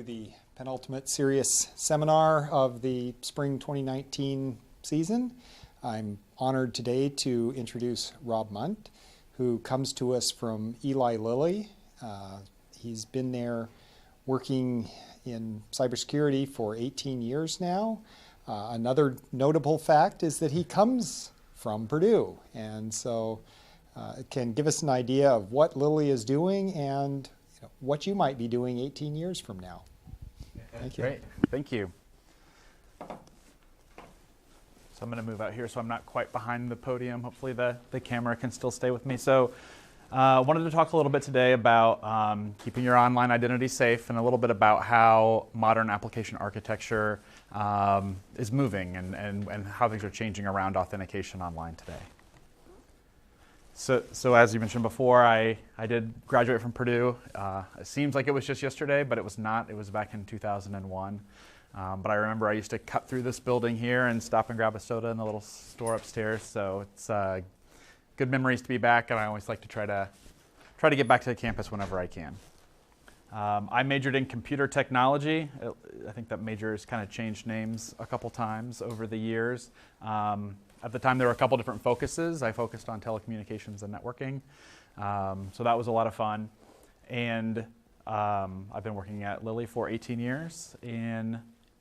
to the penultimate CERIAS seminar of the spring 2019 season. I'm honored today to introduce Rob Munt, who comes to us from Eli Lilly. He's been there working in cybersecurity for 18 years now. Another notable fact is that he comes from Purdue, and so it can give us an idea of what Lilly is doing and what you might be doing 18 years from now. Thank you. Great, thank you. So I'm going to move out here so I'm not quite behind the podium. Hopefully the camera can still stay with me. So wanted to talk a little bit today about keeping your online identity safe and a little bit about how modern application architecture is moving and how things are changing around authentication online today. So as you mentioned before, I did graduate from Purdue. It seems like it was just yesterday, but it was not. It was back in 2001. But I remember I used to cut through this building here and stop and grab a soda in the little store upstairs. So it's good memories to be back, and I always like to try to get back to the campus whenever I can. I majored in computer technology. I think that major has kind of changed names a couple times over the years. At the time, there were a couple different focuses. I focused on telecommunications and networking. So that was a lot of fun. And I've been working at Lilly for 18 years, and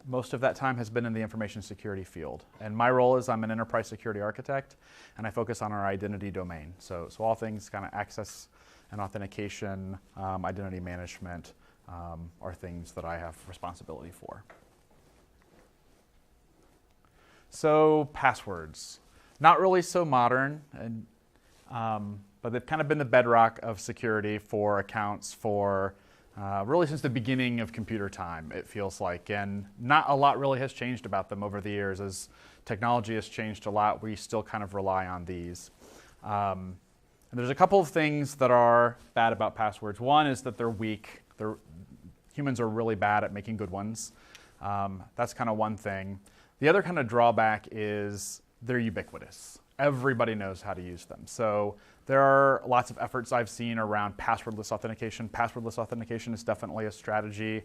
most of that time has been in the information security field. And my role is I'm an enterprise security architect, and I focus on our identity domain. So all things kind of access and authentication, identity management are things that I have responsibility for. So passwords, not really so modern, and, but they've kind of been the bedrock of security for accounts for really since the beginning of computer time, it feels like. And not a lot really has changed about them over the years. As technology has changed a lot, we still kind of rely on these. And there's a couple of things that are bad about passwords. One is that they're weak. Humans are really bad at making good ones. That's kind of one thing. The other kind of drawback is they're ubiquitous. Everybody knows how to use them. So there are lots of efforts I've seen around passwordless authentication. Passwordless authentication is definitely a strategy.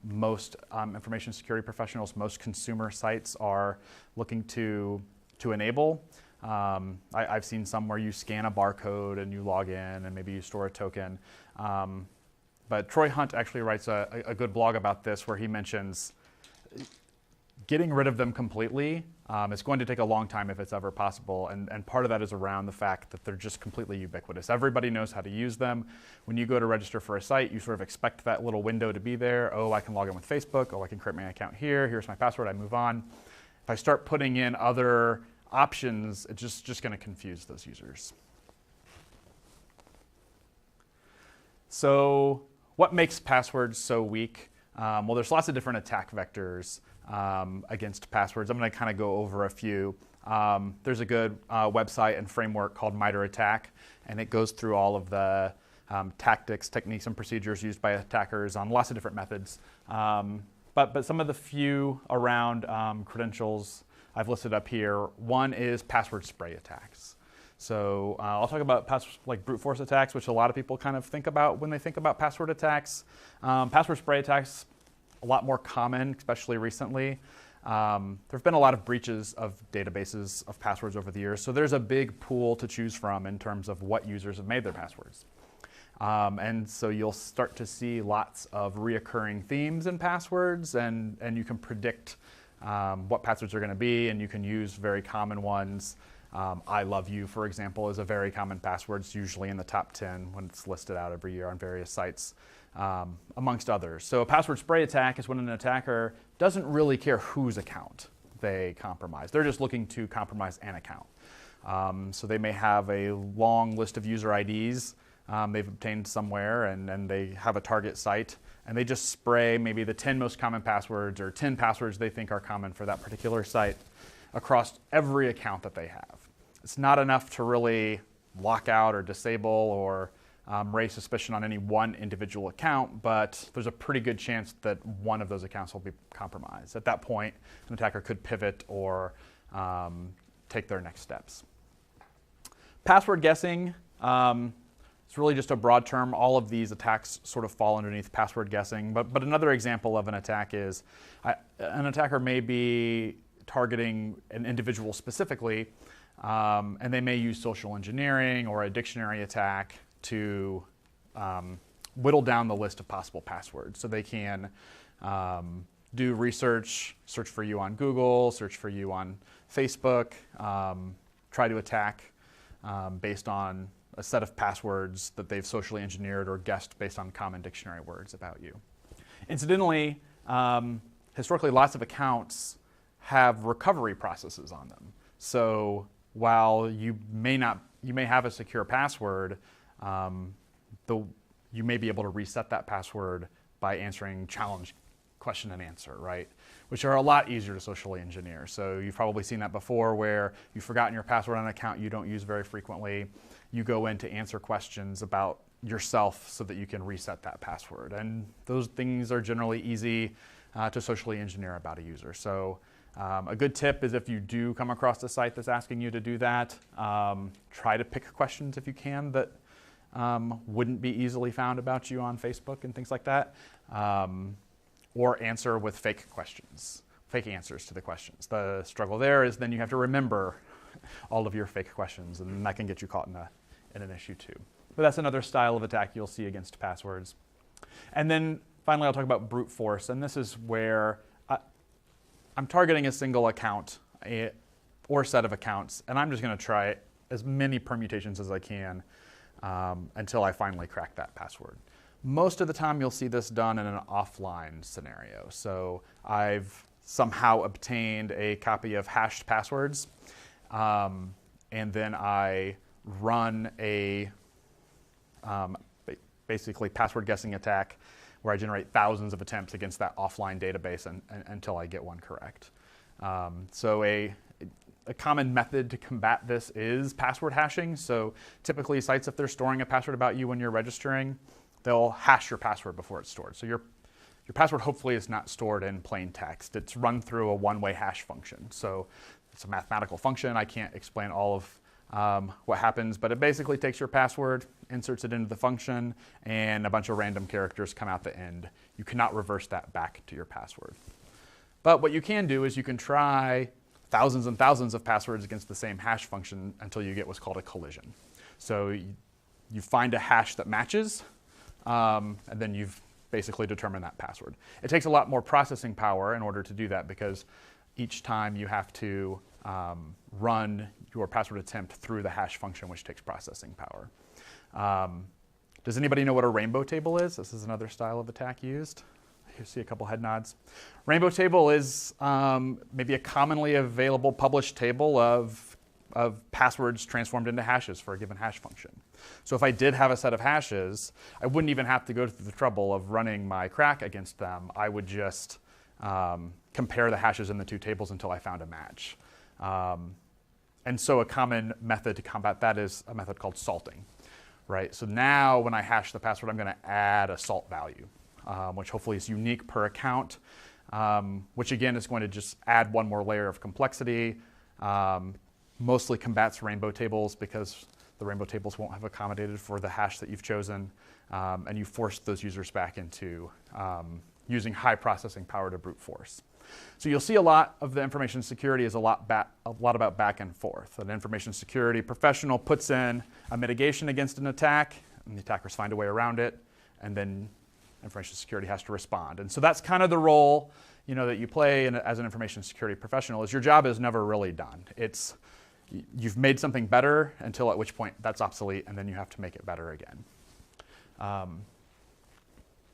Most information security professionals, most consumer sites are looking to enable. I've seen some where you scan a barcode and you log in and maybe you store a token. But Troy Hunt actually writes a good blog about this where he mentions getting rid of them completely is going to take a long time if it's ever possible, and part of that is around the fact that they're just completely ubiquitous. Everybody knows how to use them. When you go to register for a site, you sort of expect that little window to be there. Oh, I can log in with Facebook. Oh, I can create my account here. Here's my password. I move on. If I start putting in other options, it's just going to confuse those users. So what makes passwords so weak? Well, there's lots of different attack vectors against passwords. I'm going to kind of go over a few. There's a good website and framework called MITRE ATT&CK, and it goes through all of the tactics, techniques, and procedures used by attackers on lots of different methods. But some of the few around credentials I've listed up here. One is password spray attacks. So I'll talk about like brute force attacks, which a lot of people kind of think about when they think about password attacks. Password spray attacks, a lot more common, especially recently. There have been a lot of breaches of databases of passwords over the years, so there's a big pool to choose from in terms of what users have made their passwords. And so you'll start to see lots of reoccurring themes in passwords, and you can predict what passwords are going to be, and you can use very common ones. I love you, for example, is a very common password. It's usually in the top 10 when it's listed out every year on various sites, amongst others. So a password spray attack is when an attacker doesn't really care whose account they compromise. They're just looking to compromise an account. So they may have a long list of user IDs they've obtained somewhere, and they have a target site, and they just spray maybe the 10 most common passwords or 10 passwords they think are common for that particular site across every account that they have. It's not enough to really lock out or disable or raise suspicion on any one individual account, but there's a pretty good chance that one of those accounts will be compromised. At that point, an attacker could pivot or take their next steps. Password guessing, it's It's really just a broad term. All of these attacks sort of fall underneath password guessing. But another example of an attack is an attacker may be targeting an individual specifically, and they may use social engineering or a dictionary attack to whittle down the list of possible passwords. So they can do research, search for you on Google, search for you on Facebook, try to attack based on a set of passwords that they've socially engineered or guessed based on common dictionary words about you. Incidentally, historically, lots of accounts have recovery processes on them. So while you may have a secure password, you may be able to reset that password by answering challenge question and answer, right? Which are a lot easier to socially engineer. So you've probably seen that before where you've forgotten your password on an account you don't use very frequently. You go in to answer questions about yourself so that you can reset that password. And those things are generally easy to socially engineer about a user. So a good tip is if you do come across a site that's asking you to do that, try to pick questions if you can that wouldn't be easily found about you on Facebook and things like that. Or answer with fake questions, fake answers to the questions. The struggle there is then you have to remember all of your fake questions, and that can get you caught in an issue too. But that's another style of attack you'll see against passwords. And then finally, I'll talk about brute force, and this is where I'm targeting a single account or set of accounts, and I'm just going to try as many permutations as I can until I finally crack that password. Most of the time, you'll see this done in an offline scenario. So I've somehow obtained a copy of hashed passwords, and then I run a basically password guessing attack where I generate thousands of attempts against that offline database until I get one correct. So a common method to combat this is password hashing. So typically sites, if they're storing a password about you when you're registering, they'll hash your password before it's stored. So your password hopefully is not stored in plain text. It's run through a one-way hash function. So it's a mathematical function. I can't explain all of what happens, but it basically takes your password, inserts it into the function, and a bunch of random characters come out the end. You cannot reverse that back to your password. But what you can do is you can try thousands and thousands of passwords against the same hash function until you get what's called a collision. So you find a hash that matches, and then you've basically determined that password. It takes a lot more processing power in order to do that because each time you have to run your password attempt through the hash function, which takes processing power. Does anybody know what a rainbow table is? This is another style of attack used. You see a couple head nods. Rainbow table is maybe a commonly available published table of passwords transformed into hashes for a given hash function. So if I did have a set of hashes, I wouldn't even have to go through the trouble of running my crack against them. I would just compare the hashes in the two tables until I found a match. And so a common method to combat that is a method called salting, right? So now when I hash the password, I'm going to add a salt value, which hopefully is unique per account, which again is going to just add one more layer of complexity. Mostly combats rainbow tables because the rainbow tables won't have accommodated for the hash that you've chosen, and you force those users back into using high processing power to brute force. So you'll see a lot of the information security is a lot about back and forth. An information security professional puts in a mitigation against an attack, and the attackers find a way around it, and then information security has to respond. And so that's kind of the role that you play as an information security professional. Is your job is never really done. You've made something better until at which point that's obsolete, and then you have to make it better again.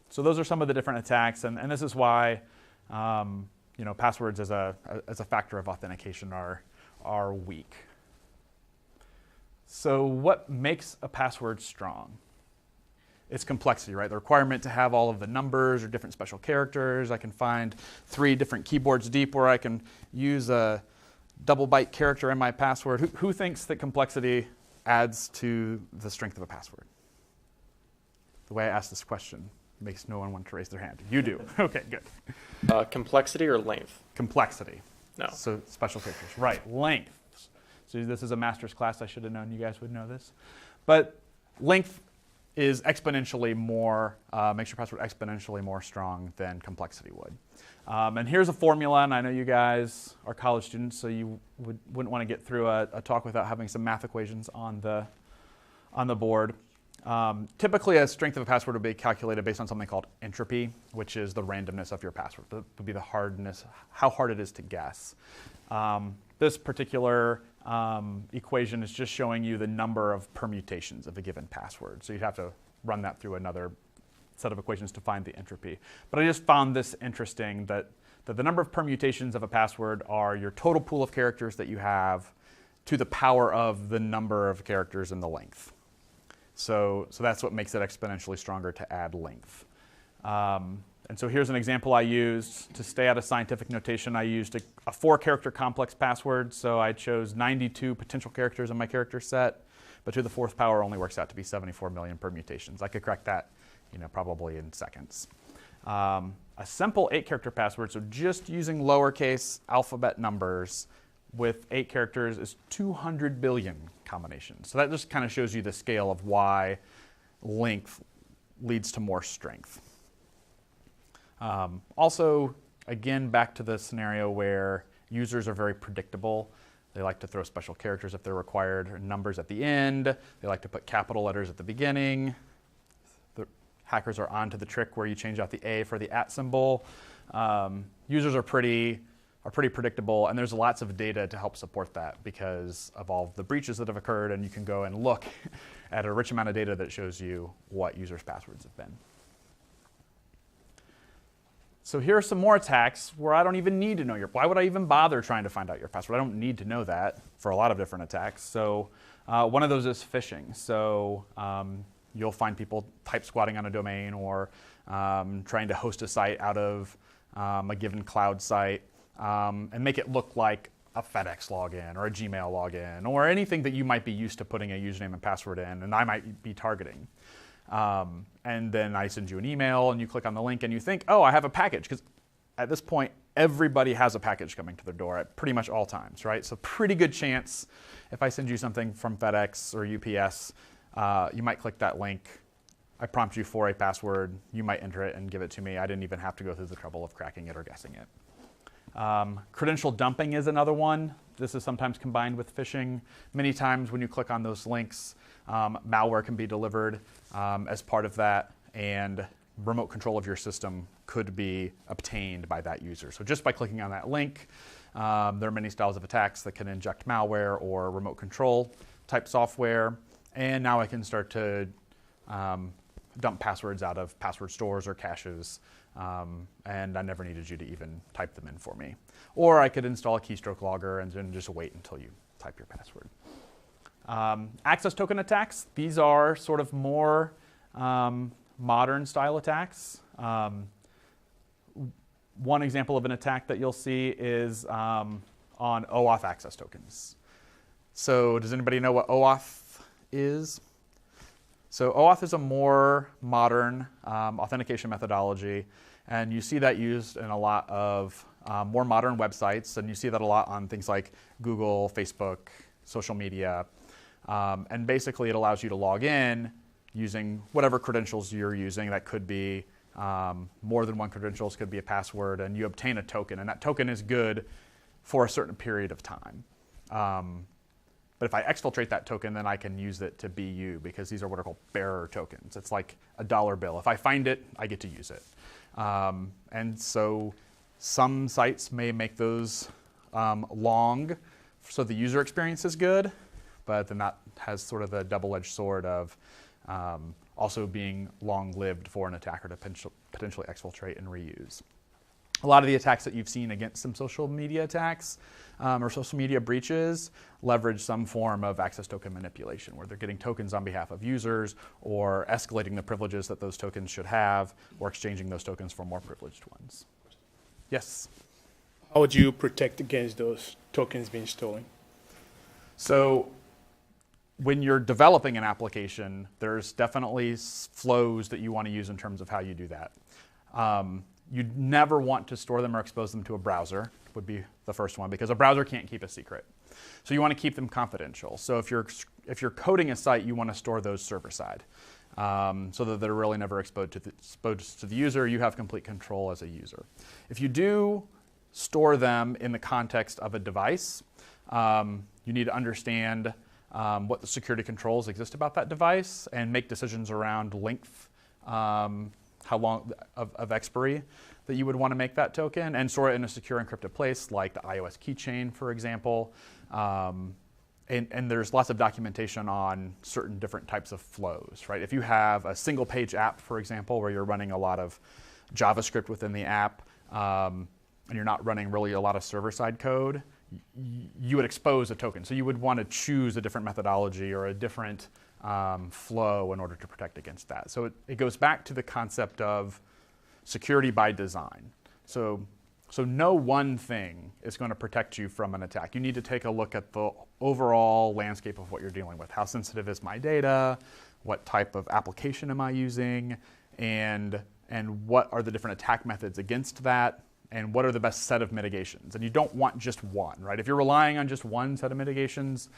So those are some of the different attacks, and this is why passwords as a factor of authentication are weak. So what makes a password strong? It's complexity, right? The requirement to have all of the numbers or different special characters. I can find 3 different keyboards deep where I can use a double byte character in my password. Who thinks that complexity adds to the strength of a password? The way I ask this question makes no one want to raise their hand. You do. Okay, good. Complexity or length? Complexity. No. So special characters. Right. Length. So this is a master's class. I should have known you guys would know this. But length is exponentially more, makes your password exponentially more strong than complexity would. And here's a formula, and I know you guys are college students, so you wouldn't want to get through a talk without having some math equations on the board. Typically, a strength of a password would be calculated based on something called entropy, which is the randomness of your password. That would be the hardness, how hard it is to guess. This particular equation is just showing you the number of permutations of a given password. So you'd have to run that through another set of equations to find the entropy. But I just found this interesting, that the number of permutations of a password are your total pool of characters that you have to the power of the number of characters and the length. So that's what makes it exponentially stronger to add length. And so here's an example I used. To stay out of scientific notation, I used a 4-character complex password. So I chose 92 potential characters in my character set, but to the 4th power only works out to be 74 million permutations. I could crack that, probably in seconds. A simple 8-character password, so just using lowercase alphabet numbers with 8 characters, is 200 billion combinations. So that just kind of shows you the scale of why length leads to more strength. Also, again, back to the scenario where users are very predictable. They like to throw special characters if they're required, or numbers at the end. They like to put capital letters at the beginning. The hackers are onto the trick where you change out the A for the @ symbol. Users are pretty predictable, and there's lots of data to help support that because of all of the breaches that have occurred, and you can go and look at a rich amount of data that shows you what users' passwords have been. So here are some more attacks where I don't even need to know why would I even bother trying to find out your password? I don't need to know that for a lot of different attacks. So one of those is phishing. So you'll find people type squatting on a domain or trying to host a site out of a given cloud site and make it look like a FedEx login or a Gmail login or anything that you might be used to putting a username and password in and I might be targeting. And then I send you an email and you click on the link and you think, oh, I have a package. Because at this point, everybody has a package coming to their door at pretty much all times, right? So pretty good chance if I send you something from FedEx or UPS, you might click that link. I prompt you for a password. You might enter it and give it to me. I didn't even have to go through the trouble of cracking it or guessing it. Credential dumping is another one. This is sometimes combined with phishing. Many times when you click on those links, malware can be delivered as part of that, and remote control of your system could be obtained by that user. So just by clicking on that link, there are many styles of attacks that can inject malware or remote control type software, and now I can start to dump passwords out of password stores or caches, and I never needed you to even type them in for me. Or I could install a keystroke logger and then just wait until you type your password. Access token attacks, these are sort of more modern style attacks. One example of an attack that you'll see is on OAuth access tokens. So does anybody know what OAuth is? So OAuth is a more modern authentication methodology, and you see that used in a lot of more modern websites, and you see that a lot on things like Google, Facebook, social media. And basically it allows you to log in using whatever credentials you're using. That could be more than one credentials, could be a password, and you obtain a token, and that token is good for a certain period of time. But if I exfiltrate that token, then I can use it to be you, because these are what are called bearer tokens. It's like a dollar bill. If I find it, I get to use it. And so some sites may make those long so the user experience is good, but then that has sort of the double-edged sword of also being long-lived for an attacker to potentially exfiltrate and reuse. A lot of the attacks that you've seen against some social media attacks or social media breaches leverage some form of access token manipulation, where they're getting tokens on behalf of users or escalating the privileges that those tokens should have or exchanging those tokens for more privileged ones. Yes? How would you protect against those tokens being stolen? So when you're developing an application, there's definitely flows that you want to use in terms of how you do that. You'd never want to store them or expose them to a browser, would be the first one, because a browser can't keep a secret. So you want to keep them confidential. So if you're coding a site, you want to store those server side. so that they're really never exposed to the user. You have complete control as a user. If you do store them in the context of a device, you need to understand what the security controls exist about that device and make decisions around length, how long of expiry that you would want to make that token, and store it in a secure encrypted place like the iOS keychain, for example. And there's lots of documentation on certain different types of flows, right? If you have a single page app, for example, where you're running a lot of JavaScript within the app, and you're not running really a lot of server-side code, you would expose a token. So you would want to choose a different methodology or a different flow in order to protect against that. So it goes back to the concept of security by design. So no one thing is going to protect you from an attack. You need to take a look at the overall landscape of what you're dealing with. How sensitive is my data? What type of application am I using? And what are the different attack methods against that? And what are the best set of mitigations? And you don't want just one, right? If you're relying on just one set of mitigations,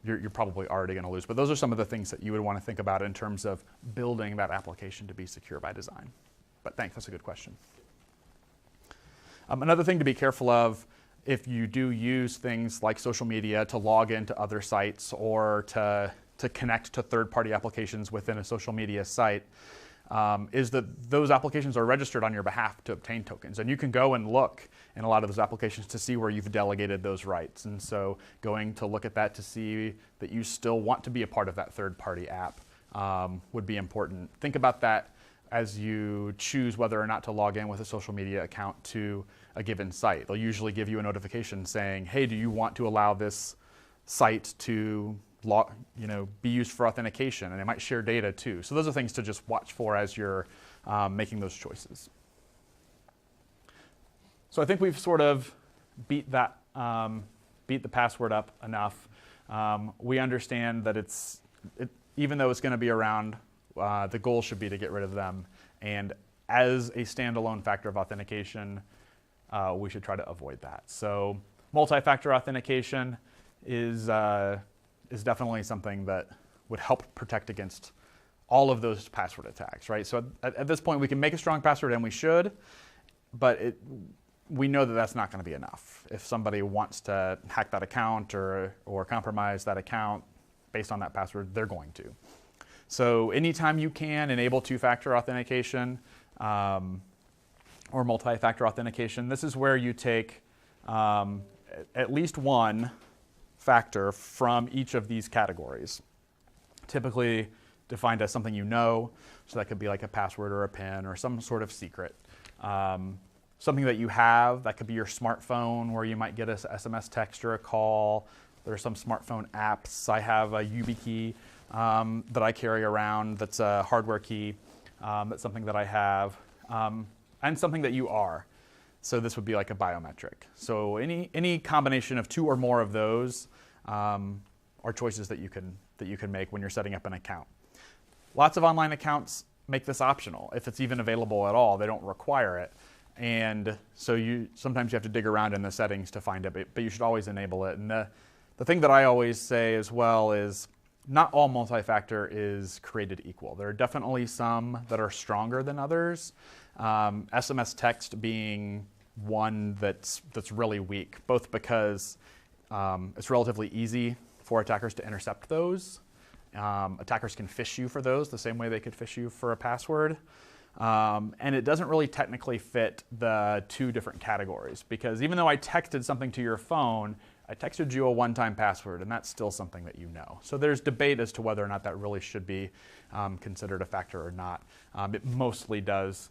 you're probably already going to lose. But those are some of the things that you would want to think about in terms of building that application to be secure by design. But thanks, that's a good question. Another thing to be careful of if you do use things like social media to log into other sites or to connect to third-party applications within a social media site, is that those applications are registered on your behalf to obtain tokens. And you can go and look in a lot of those applications to see where you've delegated those rights. And so going to look at that to see that you still want to be a part of that third-party app would be important. Think about that as you choose whether or not to log in with a social media account to a given site. They'll usually give you a notification saying, hey, do you want to allow this site to be used for authentication? And they might share data too. So those are things to just watch for as you're making those choices. So I think we've sort of beat the password up enough. We understand that even though it's going to be around, the goal should be to get rid of them. And as a standalone factor of authentication, we should try to avoid that. So multi-factor authentication is definitely something that would help protect against all of those password attacks, right? So at this point, we can make a strong password, and we should, but we know that that's not going to be enough. If somebody wants to hack that account or compromise that account based on that password, they're going to. So anytime you can enable two-factor authentication or multi-factor authentication, this is where you take at least one factor from each of these categories, typically defined as something you know, so that could be like a password or a PIN or some sort of secret. Something that you have, that could be your smartphone, where you might get an SMS text or a call. There are some smartphone apps. I have a YubiKey that I carry around that's a hardware key. That's something that I have. And something that you are. So this would be like a biometric. So any combination of two or more of those are choices that you can make when you're setting up an account. Lots of online accounts make this optional. If it's even available at all, they don't require it. And so sometimes you have to dig around in the settings to find it, but you should always enable it. And the thing that I always say as well is not all multi-factor is created equal. There are definitely some that are stronger than others. SMS text being one that's really weak, both because it's relatively easy for attackers to intercept those. Attackers can phish you for those the same way they could phish you for a password. And it doesn't really technically fit the two different categories, because even though I texted something to your phone, I texted you a one-time password, and that's still something that you know. So there's debate as to whether or not that really should be considered a factor or not. It mostly does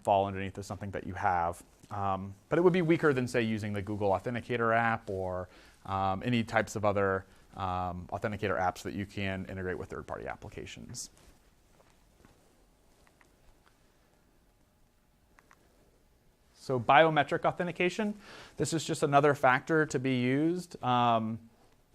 fall underneath as something that you have. But it would be weaker than, say, using the Google Authenticator app or any types of other authenticator apps that you can integrate with third-party applications. So biometric authentication, this is just another factor to be used.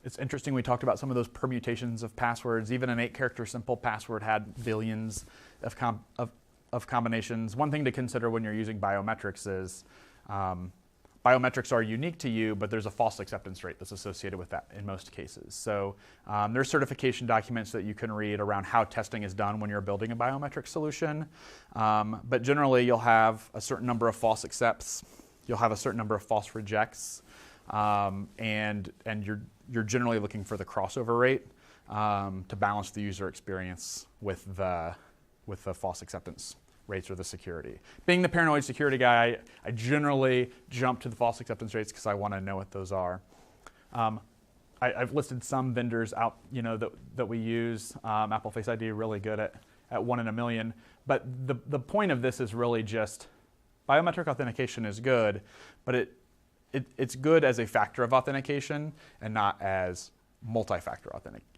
It's interesting, we talked about some of those permutations of passwords. Even an 8-character simple password had billions of combinations. One thing to consider when you're using biometrics is biometrics are unique to you, but there's a false acceptance rate that's associated with that in most cases. So there's certification documents that you can read around how testing is done when you're building a biometric solution. But generally, you'll have a certain number of false accepts. You'll have a certain number of false rejects. And you're generally looking for the crossover rate to balance the user experience with the false acceptance rates or the security. Being the paranoid security guy, I generally jump to the false acceptance rates because I want to know what those are. I've listed some vendors out, that we use. Apple Face ID really good at 1 in a million. But the point of this is really just biometric authentication is good, but it's good as a factor of authentication and not as multi-factor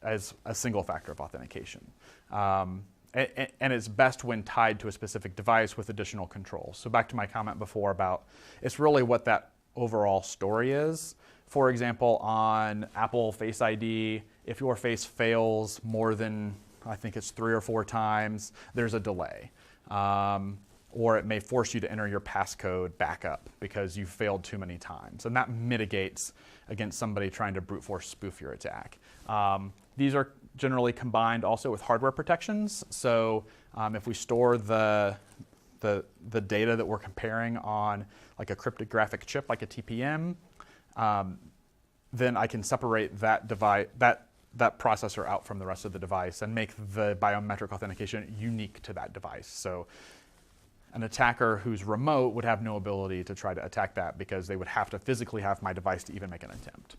as a single factor of authentication. And it's best when tied to a specific device with additional controls. So back to my comment before about it's really what that overall story is. For example, on Apple Face ID, if your face fails more than, I think it's 3 or 4 times, there's a delay. Or it may force you to enter your passcode back up because you failed too many times. And that mitigates against somebody trying to brute force spoof your attack. These are generally combined also with hardware protections. So if we store the data that we're comparing on like a cryptographic chip, like a TPM, then I can separate that processor out from the rest of the device and make the biometric authentication unique to that device. So an attacker who's remote would have no ability to try to attack that because they would have to physically have my device to even make an attempt.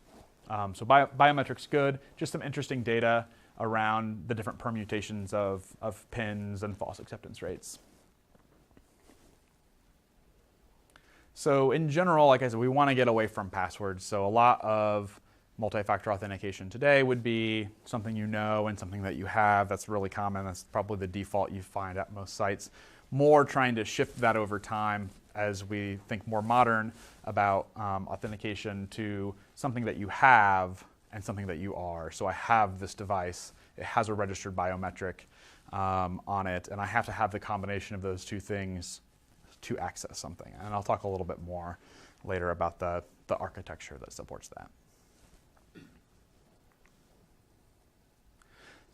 So biometrics good, just some interesting data around the different permutations of PINs and false acceptance rates. So in general, like I said, we want to get away from passwords. So a lot of multi-factor authentication today would be something you know and something that you have. That's really common. That's probably the default you find at most sites. More trying to shift that over time as we think more modern about authentication to something that you have and something that you are. So I have this device, it has a registered biometric on it, and I have to have the combination of those two things to access something. And I'll talk a little bit more later about the architecture that supports that.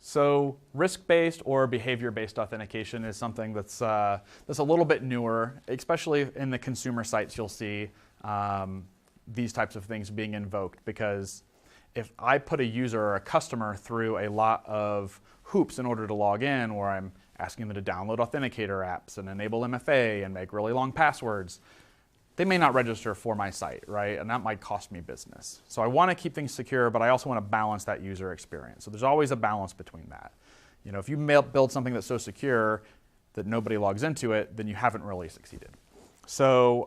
So risk-based or behavior-based authentication is something that's a little bit newer, especially in the consumer sites. You'll see these types of things being invoked because if I put a user or a customer through a lot of hoops in order to log in, where I'm asking them to download authenticator apps and enable MFA and make really long passwords, they may not register for my site, right? And that might cost me business. So I want to keep things secure, but I also want to balance that user experience. So there's always a balance between that. If you build something that's so secure that nobody logs into it, then you haven't really succeeded. So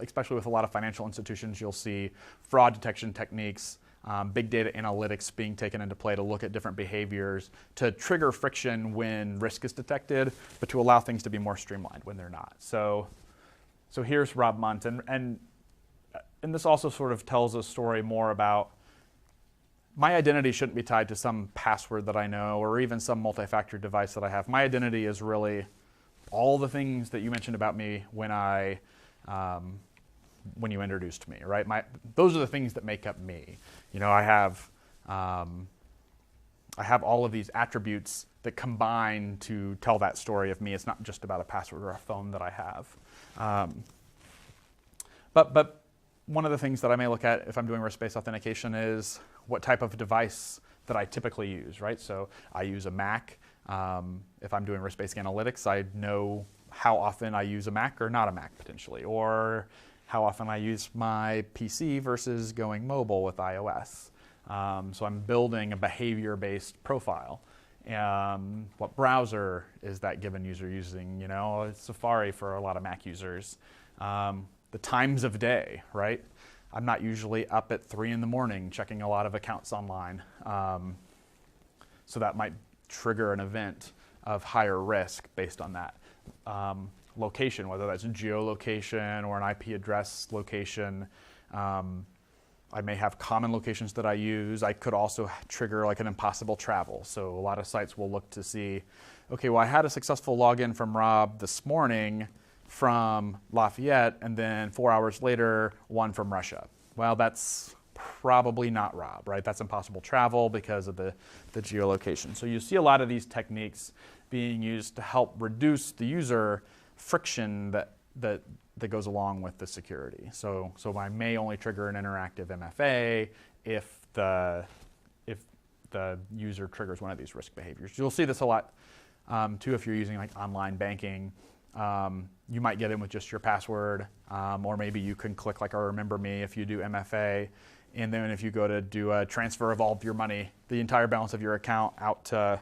especially with a lot of financial institutions, you'll see fraud detection techniques, big data analytics being taken into play to look at different behaviors, to trigger friction when risk is detected, but to allow things to be more streamlined when they're not. So here's Rob Munt, and this also sort of tells a story more about my identity shouldn't be tied to some password that I know or even some multi-factor device that I have. My identity is really all the things that you mentioned about me when you introduced me, right? Those are the things that make up me. I have all of these attributes that combine to tell that story of me. It's not just about a password or a phone that I have. But one of the things that I may look at if I'm doing risk-based authentication is what type of device that I typically use, right? So I use a Mac. If I'm doing risk-based analytics, I know how often I use a Mac or not a Mac potentially, or how often I use my PC versus going mobile with iOS. So I'm building a behavior-based profile. What browser is that given user using? It's Safari for a lot of Mac users. The times of day, right? I'm not usually up at 3 in the morning checking a lot of accounts online. So that might trigger an event of higher risk based on that. Location, whether that's geolocation or an IP address location. I may have common locations that I use. I could also trigger like an impossible travel. So a lot of sites will look to see, okay, well, I had a successful login from Rob this morning from Lafayette, and then 4 hours later, one from Russia. Well, that's probably not Rob, right? That's impossible travel because of the geolocation. So you see a lot of these techniques being used to help reduce the user friction that goes along with the security. So I may only trigger an interactive MFA if the user triggers one of these risk behaviors. You'll see this a lot too if you're using like online banking. You might get in with just your password, or maybe you can click like a remember me if you do MFA. And then if you go to do a transfer of all of your money, the entire balance of your account out to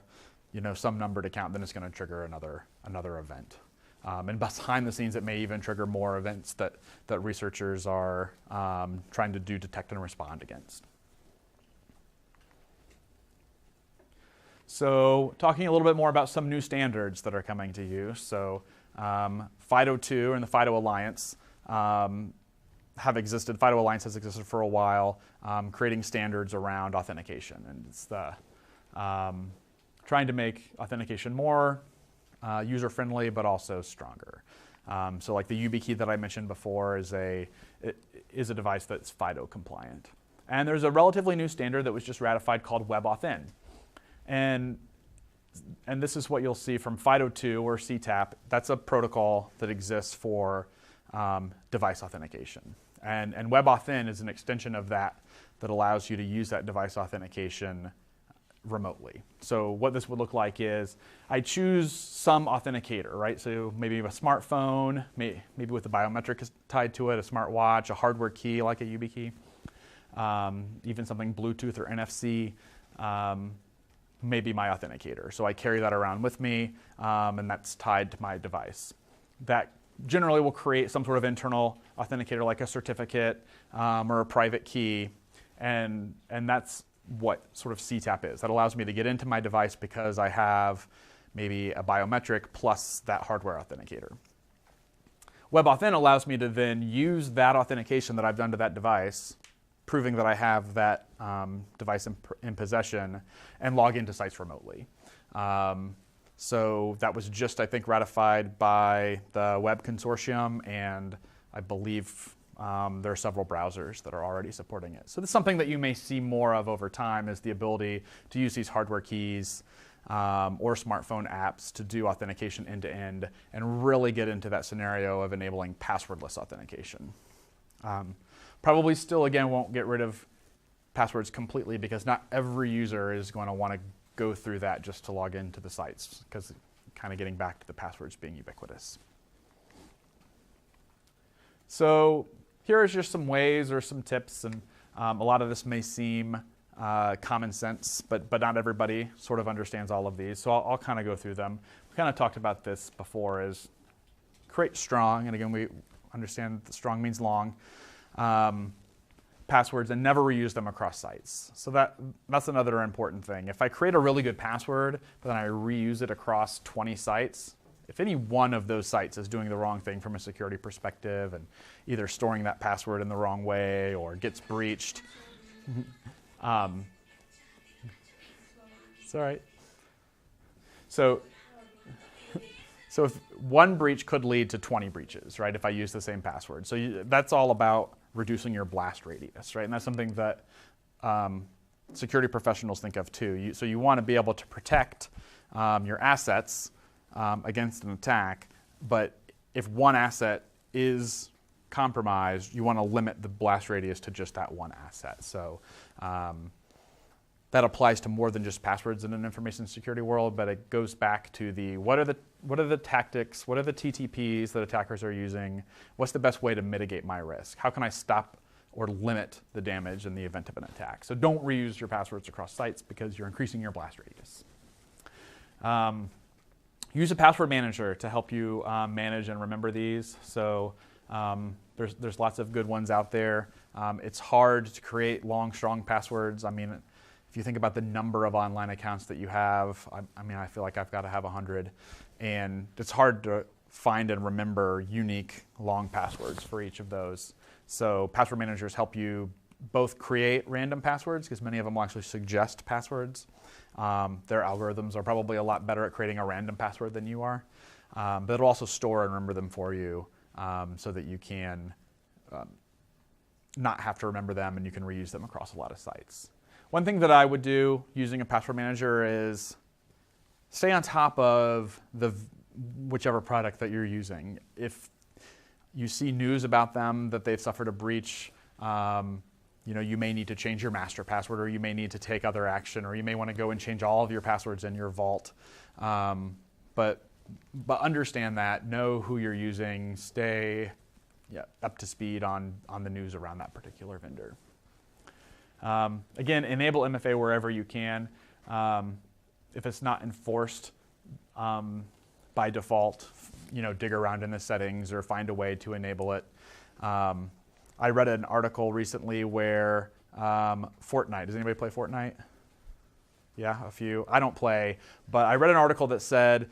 some numbered account, then it's going to trigger another event. And behind the scenes, it may even trigger more events that researchers are trying to do detect and respond against. So talking a little bit more about some new standards that are coming to you. So FIDO2 and the FIDO Alliance have existed. FIDO Alliance has existed for a while, creating standards around authentication. And it's trying to make authentication more user-friendly, but also stronger. So like the YubiKey that I mentioned before is a device that's FIDO compliant. And there's a relatively new standard that was just ratified called WebAuthn. And this is what you'll see from FIDO2 or CTAP. That's a protocol that exists for device authentication. And WebAuthn is an extension of that allows you to use that device authentication remotely. So what this would look like is I choose some authenticator, right? So maybe a smartphone, maybe with a biometric tied to it, a smartwatch, a hardware key like a YubiKey, even something Bluetooth or NFC, may be my authenticator. So I carry that around with me, and that's tied to my device. That generally will create some sort of internal authenticator like a certificate or a private key, and that's what sort of CTAP is. That allows me to get into my device because I have maybe a biometric plus that hardware authenticator. WebAuthn allows me to then use that authentication that I've done to that device, proving that I have that device in possession, and log into sites remotely. So that was just, I think, ratified by the Web Consortium, and I believe there are several browsers that are already supporting it. So this is something that you may see more of over time, is the ability to use these hardware keys or smartphone apps to do authentication end-to-end and really get into that scenario of enabling passwordless authentication. Probably still, again, won't get rid of passwords completely because not every user is going to want to go through that just to log into the sites, because kind of getting back to the passwords being ubiquitous. So here are just some ways or some tips, and a lot of this may seem common sense, but not everybody sort of understands all of these. So I'll kind of go through them. We kind of talked about this before, is create strong, and again, we understand that strong means long, passwords, and never reuse them across sites. So that's another important thing. If I create a really good password, but then I reuse it across 20 sites, if any one of those sites is doing the wrong thing from a security perspective and either storing that password in the wrong way or gets breached, it's all right. So if one breach could lead to 20 breaches, right, if I use the same password. So that's all about reducing your blast radius, right? And that's something that security professionals think of too. So you want to be able to protect your assets against an attack, but if one asset is compromised, you want to limit the blast radius to just that one asset. So that applies to more than just passwords in an information security world, but it goes back to the what are the tactics, what are the TTPs that attackers are using, what's the best way to mitigate my risk? How can I stop or limit the damage in the event of an attack? So don't reuse your passwords across sites because you're increasing your blast radius. Use a password manager to help you manage and remember these. So there's lots of good ones out there. It's hard to create long, strong passwords. I mean, if you think about the number of online accounts that you have, I feel like I've got to have 100. And it's hard to find and remember unique, long passwords for each of those. So password managers help you both create random passwords, because many of them will actually suggest passwords. Their algorithms are probably a lot better at creating a random password than you are. but it'll also store and remember them for you so that you can not have to remember them and you can reuse them across a lot of sites. One thing that I would do using a password manager is stay on top of whichever product that you're using. If you see news about them that they've suffered a breach, you may need to change your master password, or you may need to take other action, or you may want to go and change all of your passwords in your vault. But understand that, know who you're using, stay up to speed on the news around that particular vendor. Again, enable MFA wherever you can. If it's not enforced by default, dig around in the settings or find a way to enable it. I read an article recently where Fortnite, does anybody play Fortnite? Yeah, a few. I don't play, but I read an article that said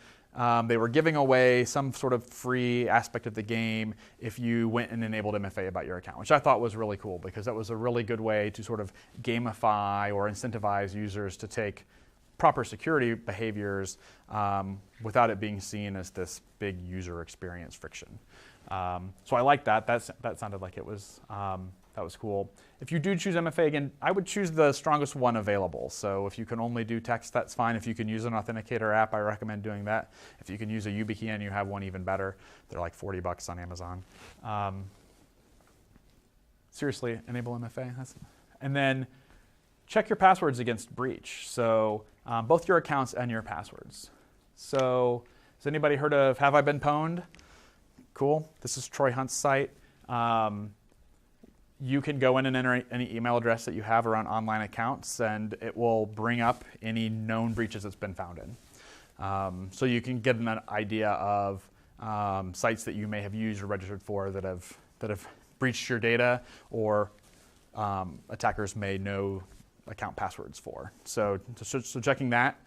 they were giving away some sort of free aspect of the game if you went and enabled MFA about your account, which I thought was really cool because that was a really good way to sort of gamify or incentivize users to take proper security behaviors without it being seen as this big user experience friction. So I like that. That sounded like it was that was cool. If you do choose MFA, again, I would choose the strongest one available. So if you can only do text, that's fine. If you can use an authenticator app, I recommend doing that. If you can use a YubiKey and you have one, even better. They're like $40 on Amazon. Seriously, enable MFA. And then check your passwords against breach. So both your accounts and your passwords. So has anybody heard of Have I Been Pwned? Cool. This is Troy Hunt's site. You can go in and enter any email address that you have around online accounts, and it will bring up any known breaches that's been found in. So you can get an idea of sites that you may have used or registered for that have breached your data, or attackers may know account passwords for. So checking that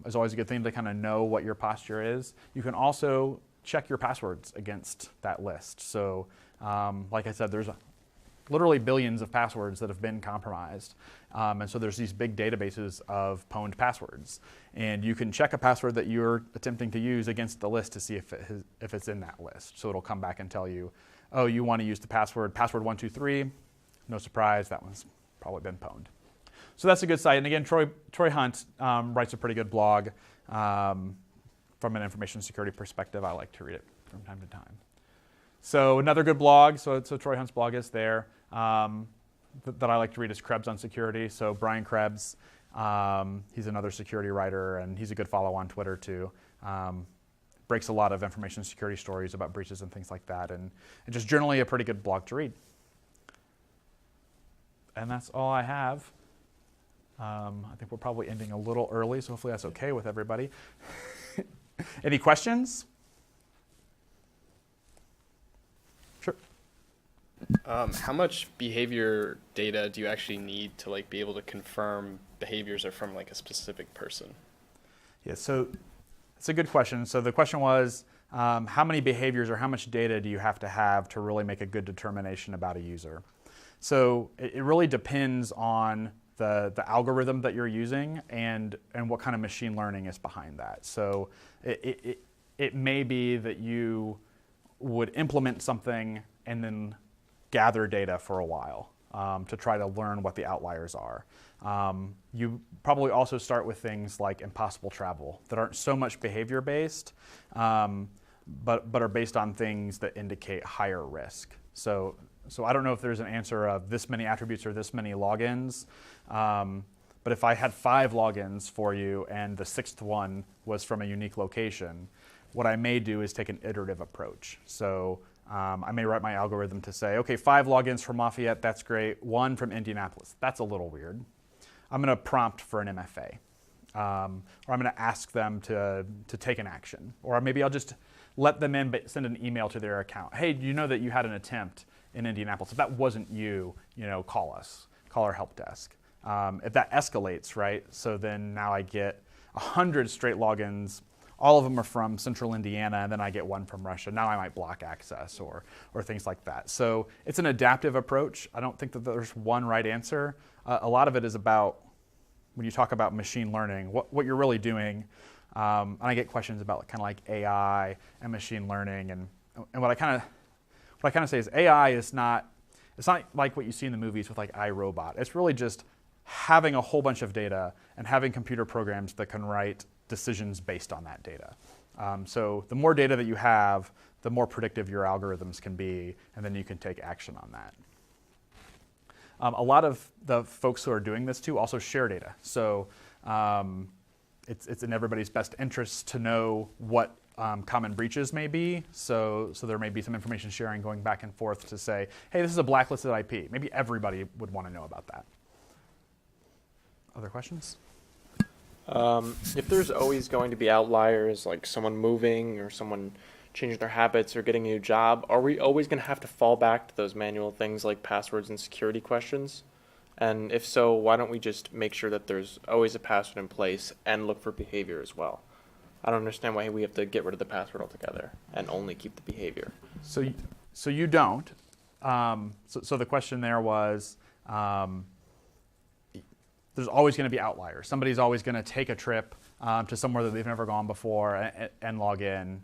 is always a good thing to kind of know what your posture is. You can also check your passwords against that list. So like I said, there's literally billions of passwords that have been compromised. And so there's these big databases of pwned passwords. And you can check a password that you're attempting to use against the list to see if it's in that list. So it'll come back and tell you, oh, you want to use the password 123. No surprise, that one's probably been pwned. So that's a good site. And again, Troy Hunt writes a pretty good blog. From an information security perspective, I like to read it from time to time. So another good blog, so Troy Hunt's blog is there, that I like to read is Krebs on Security. So Brian Krebs, he's another security writer, and he's a good follow on Twitter too. Breaks a lot of information security stories about breaches and things like that, and just generally a pretty good blog to read. And that's all I have. I think we're probably ending a little early, so hopefully that's okay with everybody. Any questions? Sure. How much behavior data do you actually need to be able to confirm behaviors are from a specific person? Yeah, so that's a good question. So the question was, how many behaviors or how much data do you have to really make a good determination about a user? So it really depends on the algorithm that you're using and what kind of machine learning is behind that. So it may be that you would implement something and then gather data for a while to try to learn what the outliers are. You probably also start with things like impossible travel that aren't so much behavior-based, but are based on things that indicate higher risk. So I don't know if there's an answer of this many attributes or this many logins, but if I had 5 logins for you and the 6th one was from a unique location, what I may do is take an iterative approach. So I may write my algorithm to say, okay, 5 logins from Lafayette, that's great. 1 from Indianapolis, that's a little weird. I'm going to prompt for an MFA, or I'm going to ask them to take an action, or maybe I'll just let them in but send an email to their account. Hey, do you know that you had an attempt in Indianapolis? If that wasn't you, call us, call our help desk. If that escalates, right? So then now I get 100 straight logins. All of them are from central Indiana, and then I get 1 from Russia. Now I might block access or things like that. So it's an adaptive approach. I don't think that there's one right answer. A lot of it is about, when you talk about machine learning, what you're really doing And I get questions about kind of like AI and machine learning, and what I kind of say is AI is not, it's not like what you see in the movies with like iRobot. It's really just having a whole bunch of data and having computer programs that can write decisions based on that data. So the more data that you have, the more predictive your algorithms can be, and then you can take action on that. A lot of the folks who are doing this too also share data. So it's in everybody's best interest to know what common breaches may be. So there may be some information sharing going back and forth to say, hey, this is a blacklisted IP. Maybe everybody would want to know about that. Other questions? If there's always going to be outliers, like someone moving or someone changing their habits or getting a new job, are we always going to have to fall back to those manual things like passwords and security questions? And if so, why don't we just make sure that there's always a password in place and look for behavior as well? I don't understand why we have to get rid of the password altogether and only keep the behavior. So you don't. So the question there was, there's always going to be outliers. Somebody's always going to take a trip to somewhere that they've never gone before and log in.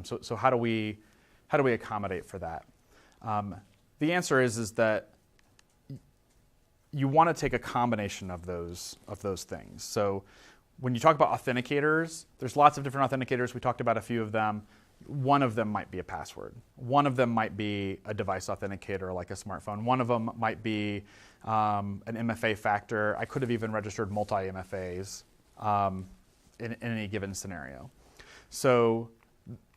So how do we accommodate for that? The answer is that you want to take a combination of those things. So when you talk about authenticators, there's lots of different authenticators. We talked about a few of them. One of them might be a password. One of them might be a device authenticator like a smartphone. One of them might be an MFA factor. I could have even registered multi-MFAs in any given scenario. So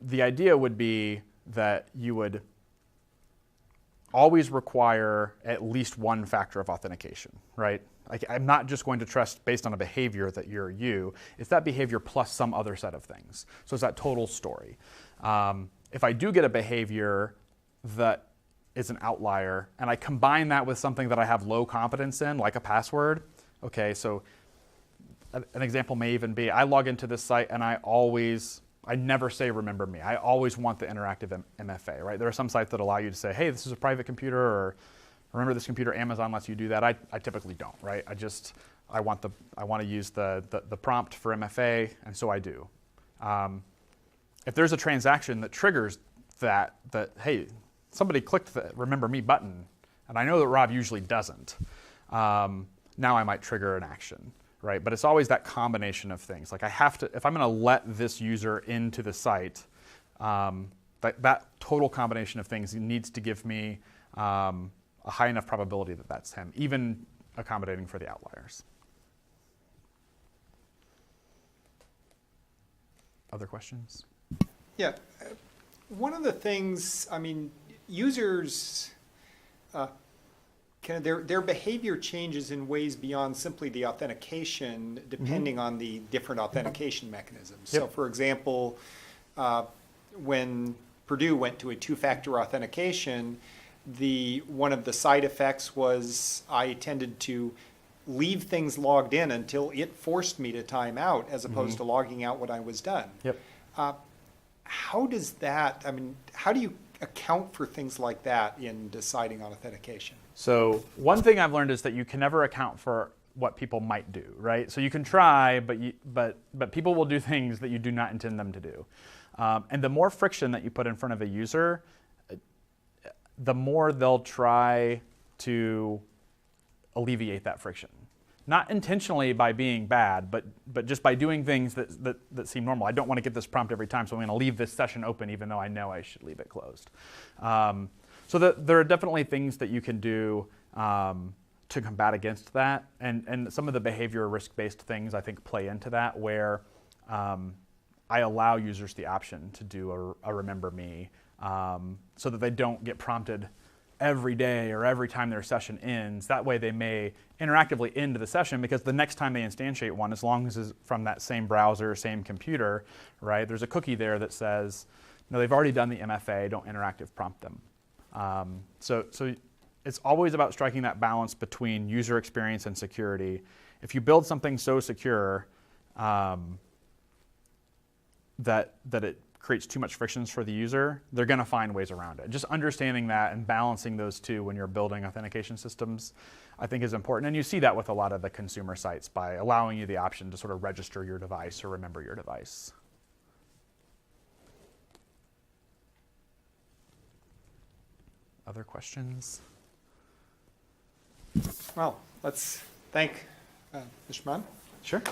the idea would be that you would always require at least one factor of authentication, right? Like, I'm not just going to trust based on a behavior that you're you. It's that behavior plus some other set of things. So it's that total story. If I do get a behavior that is an outlier and I combine that with something that I have low confidence in, like a password, okay, so an example may even be I log into this site and I never say remember me. I always want the interactive MFA, right? There are some sites that allow you to say, hey, this is a private computer, or remember this computer, Amazon lets you do that. I typically don't, right? I want to use the prompt for MFA, and so I do. If there's a transaction that triggers that hey, somebody clicked the remember me button, and I know that Rob usually doesn't, now I might trigger an action, right? But it's always that combination of things. Like, I have to, if I'm going to let this user into the site, that total combination of things needs to give me a high enough probability that that's him, even accommodating for the outliers. Other questions? Yeah. One of the things, I mean, users, their behavior changes in ways beyond simply the authentication, depending on the different authentication mechanisms. Yep. So, for example, when Purdue went to a two-factor authentication, one of the side effects was I tended to leave things logged in until it forced me to time out, as opposed to logging out when I was done. Yep. How does that, I mean, how do you account for things like that in deciding on authentication? So one thing I've learned is that you can never account for what people might do, right? So you can try, but people will do things that you do not intend them to do. And the more friction that you put in front of a user, the more they'll try to alleviate that friction. Not intentionally by being bad, but just by doing things that seem normal. I don't want to get this prompt every time, so I'm going to leave this session open even though I know I should leave it closed. So there are definitely things that you can do to combat against that. And some of the behavior risk-based things I think play into that, where I allow users the option to do a remember me so that they don't get prompted every day or every time their session ends. That way they may interactively end the session, because the next time they instantiate one, as long as it's from that same browser, same computer, right, there's a cookie there that says, no, they've already done the MFA, don't interactive prompt them. So it's always about striking that balance between user experience and security. If you build something so secure that it creates too much frictions for the user, they're going to find ways around it. Just understanding that and balancing those two when you're building authentication systems, I think is important. And you see that with a lot of the consumer sites by allowing you the option to sort of register your device or remember your device. Other questions? Well, let's thank Mr. Munn. Sure.